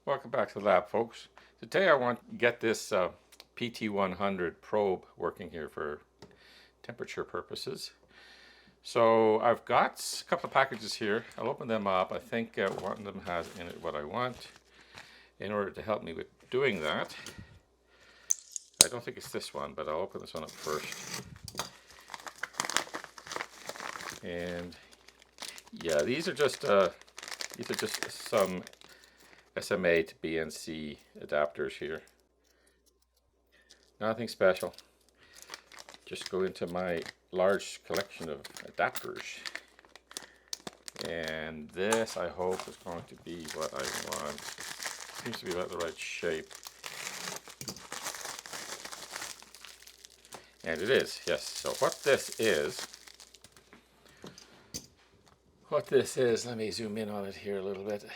Welcome back to the lab, folks. Today I want to get this PT100 probe working here for temperature purposes. So I've got a couple of packages here. I'll open them up. I think one of them has in it what I want. In order to help me with doing that, I don't think it's this one, but I'll open this one up first. And yeah, these are just some SMA to BNC adapters here. Nothing special. Just go into my large collection of adapters. And this, I hope, is going to be what I want. Seems to be about the right shape. And it is, yes. So what this is, let me zoom in on it here a little bit.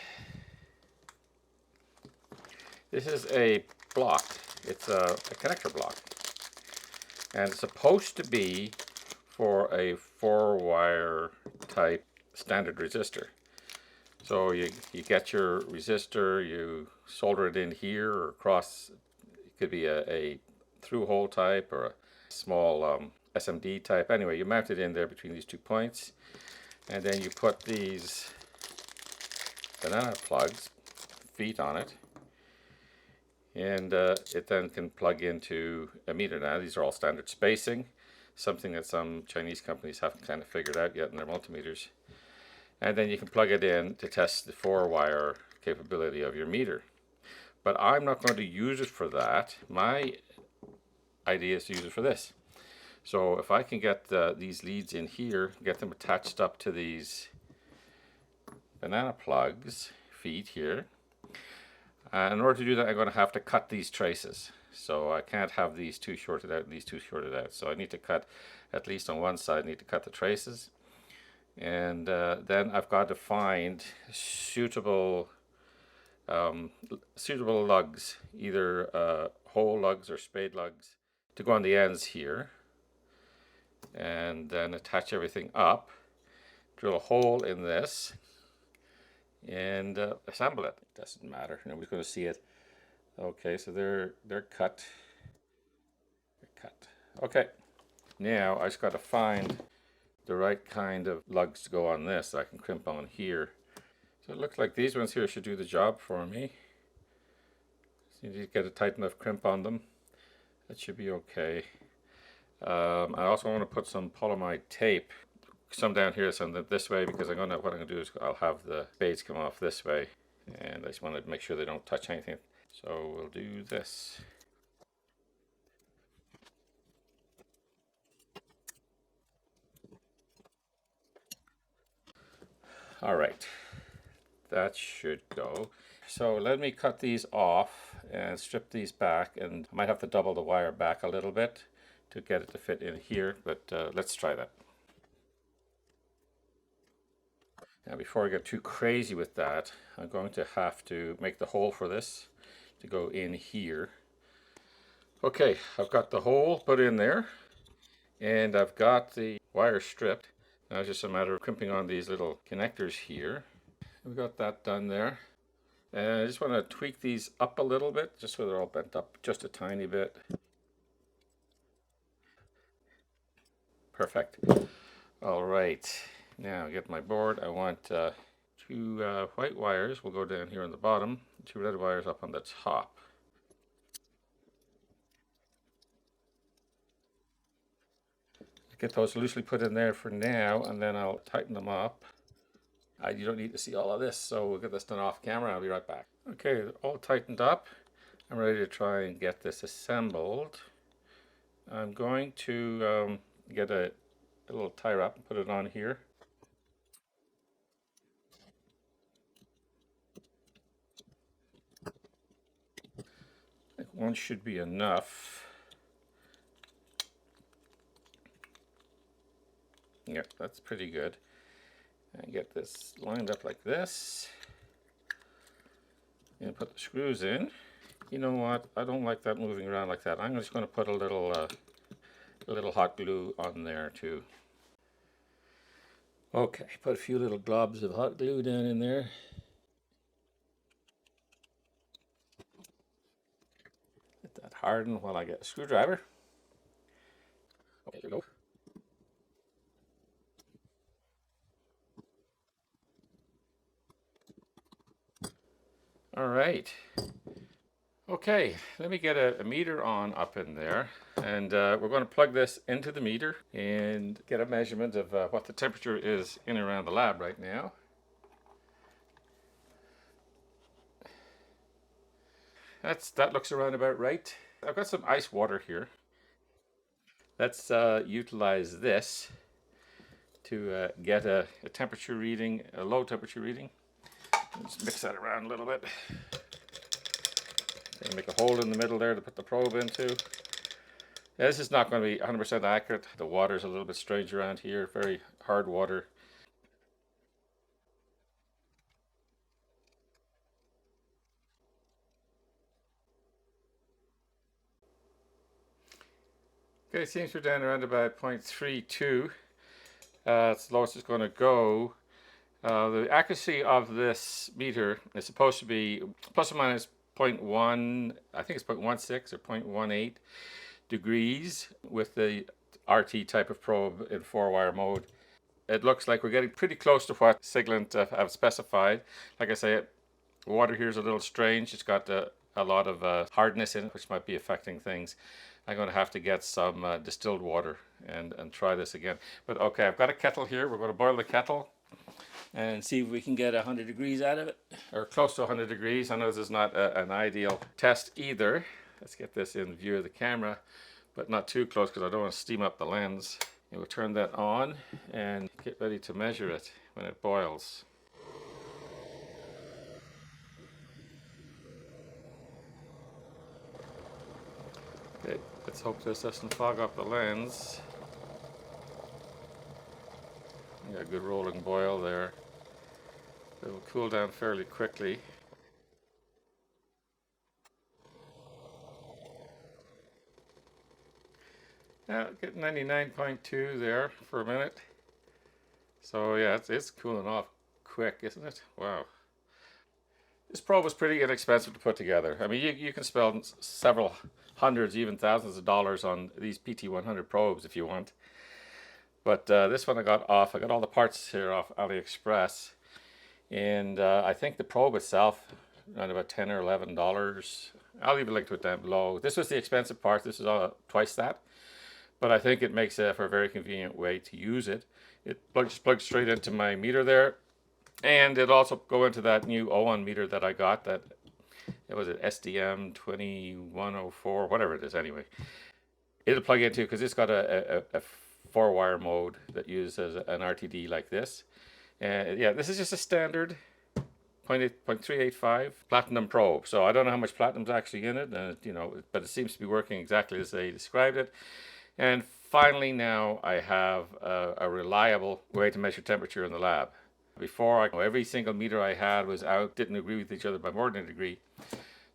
This is a block. It's a connector block. And it's supposed to be for a 4-wire type standard resistor. So you get your resistor, you solder it in here or across. It could be a through hole type or a small SMD type. Anyway, you mount it in there between these 2 points, and then you put these banana plugs, feet on it, and it then can plug into a meter. Now these are all standard spacing, something that some Chinese companies haven't kind of figured out yet in their multimeters. And then you can plug it in to test the 4-wire capability of your meter. But I'm not going to use it for that. My idea is to use it for this. So if I can get these leads in here, get them attached up to these banana plugs, feet here. In order to do that, I'm going to have to cut these traces. So I can't have these two shorted out and these two shorted out. So I need to cut, at least on one side, I need to cut the traces. And then I've got to find suitable lugs, either hole lugs or spade lugs, to go on the ends here, and then attach everything up, drill a hole in this, and assemble it. It doesn't matter, nobody's going to see it. Okay, so they're cut. They're cut. Okay, now I just got to find the right kind of lugs to go on this that I can crimp on here. So it looks like these ones here should do the job for me. So you need to get a tight enough crimp on them. That should be okay. I also want to put some polyamide tape, some down here, some this way, because what I'm going to do is I'll have the spades come off this way, and I just want to make sure they don't touch anything. So we'll do this. All right, that should go. So let me cut these off and strip these back, and I might have to double the wire back a little bit to get it to fit in here, but let's try that. Now before I get too crazy with that, I'm going to have to make the hole for this to go in here. Okay, I've got the hole put in there, and I've got the wire stripped. Now it's just a matter of crimping on these little connectors here. We've got that done there. And I just want to tweak these up a little bit, just so they're all bent up just a tiny bit. Perfect. All right, now get my board. I want 2 white wires will go down here on the bottom, 2 red wires up on the top. Get those loosely put in there for now, and then I'll tighten them up. You don't need to see all of this, so we'll get this done off camera. I'll be right back. Okay, all tightened up. I'm ready to try and get this assembled. I'm going to get a little tie wrap and put it on here. I think one should be enough. Yep, that's pretty good. And get this lined up like this. And put the screws in. You know what? I don't like that moving around like that. I'm just going to put a little hot glue on there too. Okay, put a few little globs of hot glue down in there. harden while I get a screwdriver. There we go. All right. Okay, let me get a meter on up in there, and we're going to plug this into the meter and get a measurement of what the temperature is in and around the lab right now. That looks around about right. I've got some ice water here. Let's utilize this to get a temperature reading, a low temperature reading. Let's mix that around a little bit. And make a hole in the middle there to put the probe into. Yeah, this is not going to be 100% accurate. The water's a little bit strange around here, very hard water. Okay, it seems we're down around about 0.32. It's the lowest it's going to go. The accuracy of this meter is supposed to be plus or minus 0.1, I think it's 0.16 or 0.18 degrees with the RT type of probe in 4-wire mode. It looks like we're getting pretty close to what Siglant have specified. Like I say, water here is a little strange. It's got a lot of hardness in it, which might be affecting things. I'm going to have to get some distilled water and try this again. But okay, I've got a kettle here. We're going to boil the kettle and see if we can get 100 degrees out of it, or close to 100 degrees. I know this is not an ideal test either. Let's get this in view of the camera, but not too close because I don't want to steam up the lens. And we'll turn that on and get ready to measure it when it boils. Okay, let's hope this doesn't fog up the lens. Got a good rolling boil there. It will cool down fairly quickly. Now get 99.2 there for a minute. So yeah, it's cooling off quick, isn't it? Wow. This probe was pretty inexpensive to put together. I mean, you can spend several hundreds, even thousands of dollars on these PT100 probes if you want. But this one I got all the parts here off AliExpress. And I think the probe itself around about $10 or $11. I'll leave a link to it down below. This was the expensive part. This is twice that. But I think it makes for a very convenient way to use it. It just plugs straight into my meter there. And it'll also go into that new O1 meter that I got. That it was an SDM 2104, whatever it is anyway. It'll plug into because it's got a 4-wire mode that uses an RTD like this. And yeah, this is just a standard 0.385 platinum probe. So I don't know how much platinum's actually in it, and but it seems to be working exactly as they described it. And finally, now I have a reliable way to measure temperature in the lab. Before, every single meter I had was out, didn't agree with each other by more than a degree.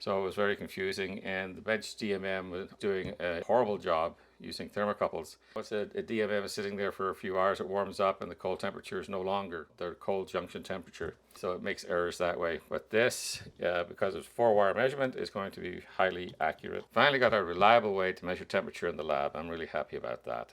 So it was very confusing, and the bench DMM was doing a horrible job using thermocouples. Once a DMM is sitting there for a few hours, it warms up and the cold temperature is no longer the cold junction temperature. So it makes errors that way. But this, because it's 4-wire measurement, is going to be highly accurate. Finally got a reliable way to measure temperature in the lab. I'm really happy about that.